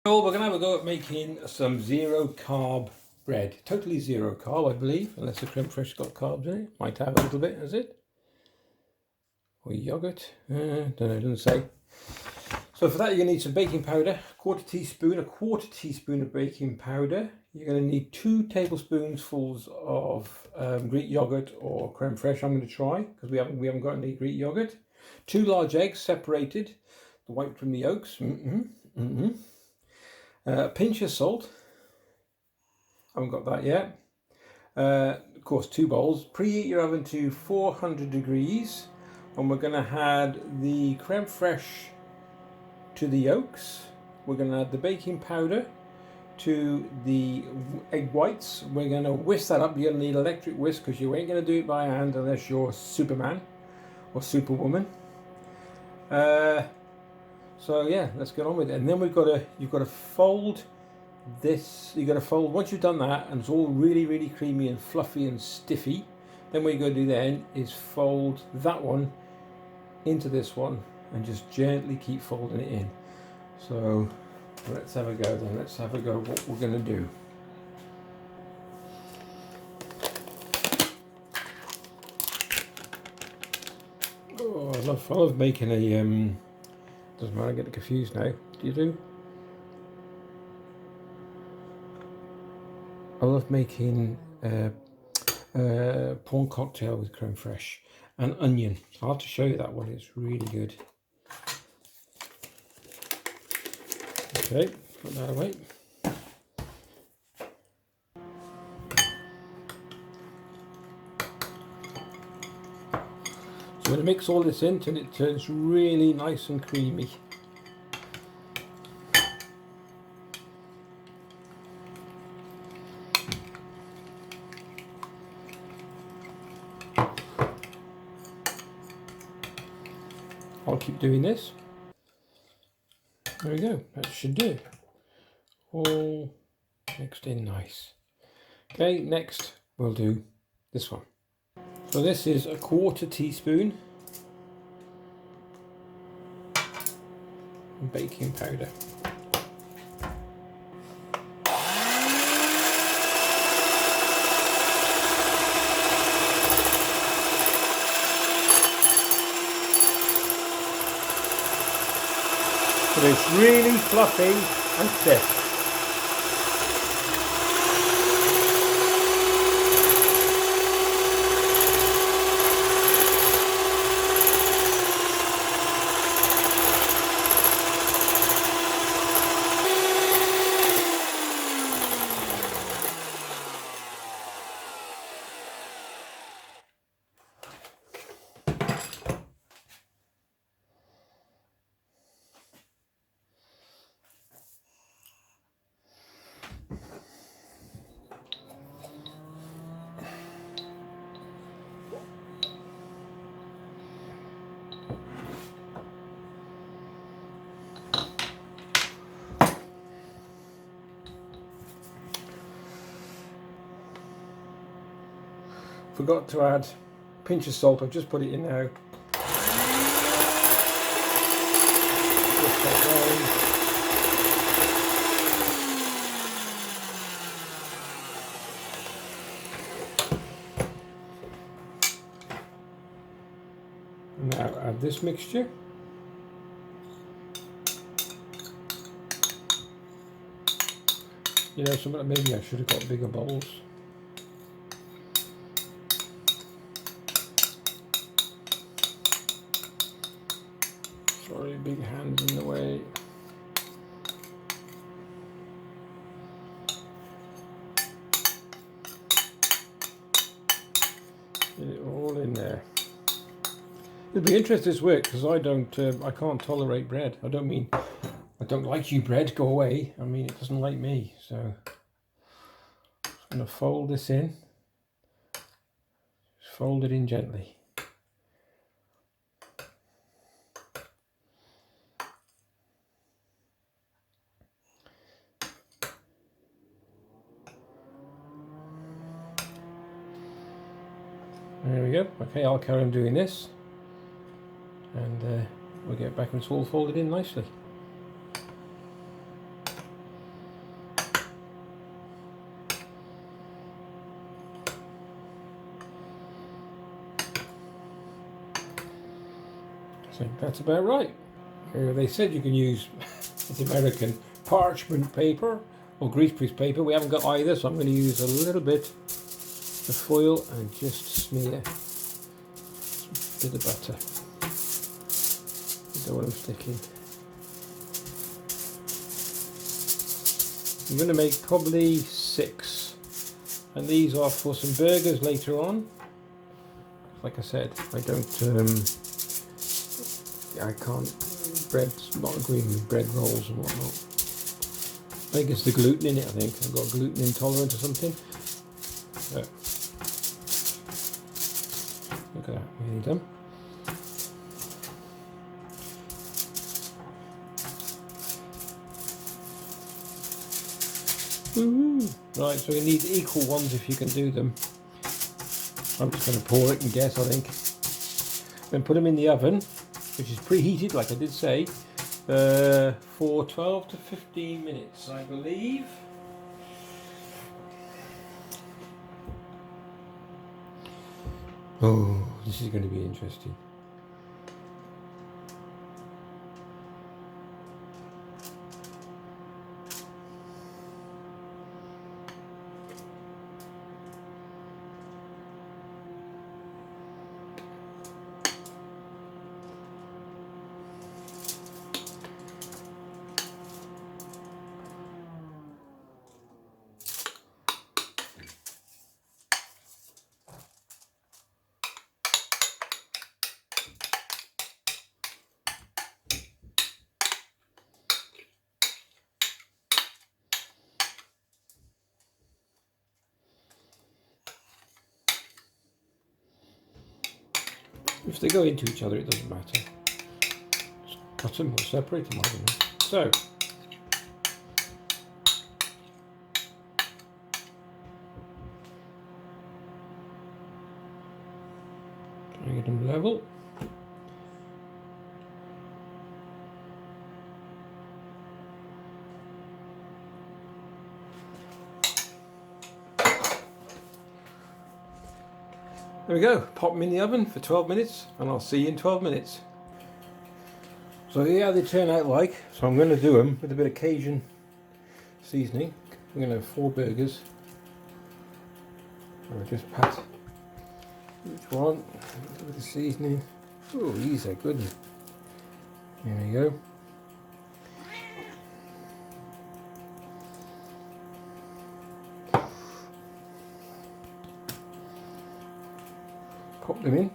So we're going to have a go at making some zero carb bread. Totally zero carb, I believe, unless the creme fraiche got carbs in it. Might have a little bit, has it? Or yogurt? Don't know, it doesn't say. So for that you're going to need some baking powder, a quarter teaspoon of baking powder. You're going to need 2 tablespoonfuls of Greek yogurt or creme fraiche. I'm going to try because we haven't got any Greek yogurt. 2 large eggs separated, the white from the yolks. A pinch of salt. Haven't got that yet. Of course, 2 bowls. Preheat your oven to 400 degrees, and we're going to add the creme fraiche to the yolks. We're going to add the baking powder to the egg whites. We're going to whisk that up. You're going to need electric whisk because you ain't going to do it by hand unless you're Superman or Superwoman. So yeah, let's get on with it. And then you've got to fold this. You've got to fold, once you've done that and it's all really creamy and fluffy and stiffy, then what you've got to do then is fold that one into this one and just gently keep folding it in. So let's have a go then. Let's have a go at what we're going to do. Oh, I love making a doesn't matter, I get confused now. Do you do? I love making prawn cocktail with creme fraiche and onion. I'll have to show you that one. It's really good. Okay, put that away. So I'm going to mix all this in until it turns really nice and creamy. I'll keep doing this. There we go, that should do. All mixed in nice. Okay, next we'll do this one. So this is a quarter teaspoon baking powder. So it's really fluffy and thick. Forgot to add a pinch of salt. I've just put it in now. Now add this mixture. You know, something maybe I should have got bigger bowls. Sorry, big hands in the way. Get it all in there. It'll be interesting this work because I can't tolerate bread. I don't mean I don't like you, bread. Go away. I mean it doesn't like me. So I'm going to fold this in. Just fold it in gently. There we go. Okay, I'll carry on doing this, and we'll get back and it's all folded in nicely. So that's about right. They said you can use, it's American, parchment paper or greaseproof paper. We haven't got either, so I'm going to use a little bit of foil and just smear a bit of butter. You know what I'm sticking. I'm going to make probably 6, and these are for some burgers later on. Like I said, I can't, bread's not agreeing with bread rolls and whatnot. I think it's the gluten in it, I think. I've got gluten intolerance or something. So, look at that, nearly done. Woohoo! Right, so we need equal ones if you can do them. I'm just going to pour it and guess, I think. Then put them in the oven, which is preheated, like I did say, for 12 to 15 minutes, I believe. Oh, this is going to be interesting. If they go into each other, it doesn't matter. Just cut them or separate them, I don't know. So, try and get them level. There we go, pop them in the oven for 12 minutes and I'll see you in 12 minutes. So here how they turn out like. So I'm going to do them with a bit of Cajun seasoning. I'm going to have 4 burgers. I'll just pat each one with the seasoning. Oh, these are good. There we go. Pop them in.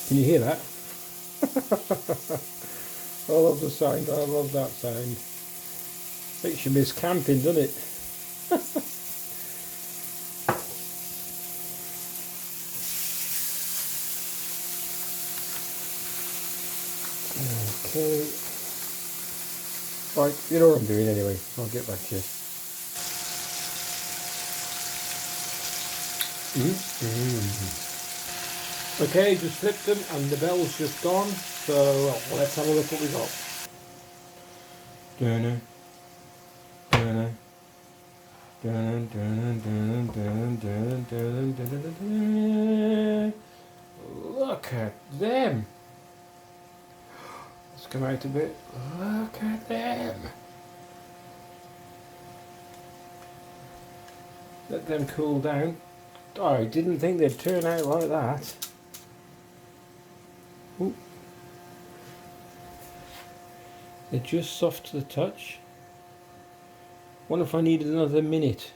Can you hear that? I love the sound, I love that sound. Makes you miss camping, doesn't it? Okay. Right, you know what I'm doing anyway. I'll get back to you. Okay, just flipped them and the bell's just gone. So let's have a look what we got. Look at them. Let's come out a bit. Look at them. Let them cool down. I didn't think they'd turn out like that. Ooh. They're just soft to the touch. Wonder if I needed another minute.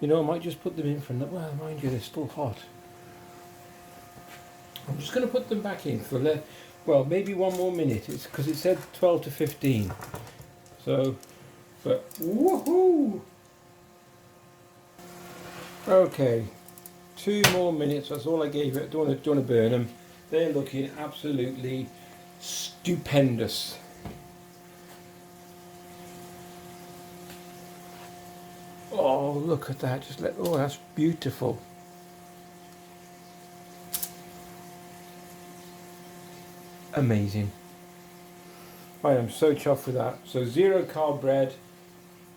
You know, I might just put them in for another. Well, mind you, they're still hot. I'm just going to put them back in for well, maybe 1 more minute. It's because it said 12 to 15. So, but woohoo! Okay, 2 more minutes. That's all I gave it. Don't want to burn them. They're looking absolutely stupendous. Oh, look at that. Oh, that's beautiful. Amazing. I am so chuffed with that. So 0 carb bread,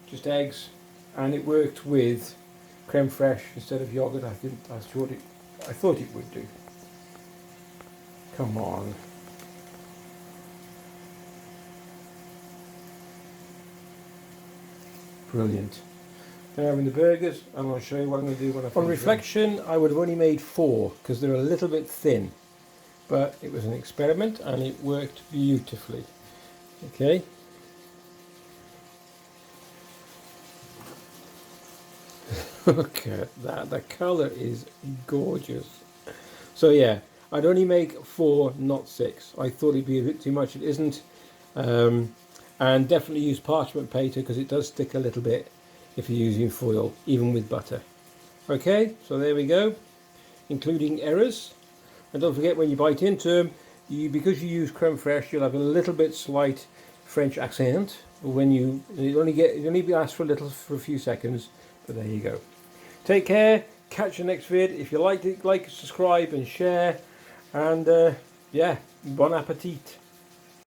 just eggs, and it worked with creme fraiche instead of yogurt. I thought it would do. Come on. Brilliant. Then having the burgers, I'm going to show you what I'm going to do when I finish. On reflection, I would have only made 4 because they're a little bit thin. But it was an experiment and it worked beautifully. Okay. Look at that. The colour is gorgeous. So yeah, I'd only make 4, not 6. I thought it'd be a bit too much. It isn't. And definitely use parchment paper because it does stick a little bit if you're using foil, even with butter. Okay, so there we go, including errors. And don't forget, when you bite into them, because you use creme fraiche, you'll have a little bit slight French accent. When you only lasts for a few seconds, but there you go. Take care. Catch the next vid. If you liked it, like, subscribe, and share. And yeah, bon appetit.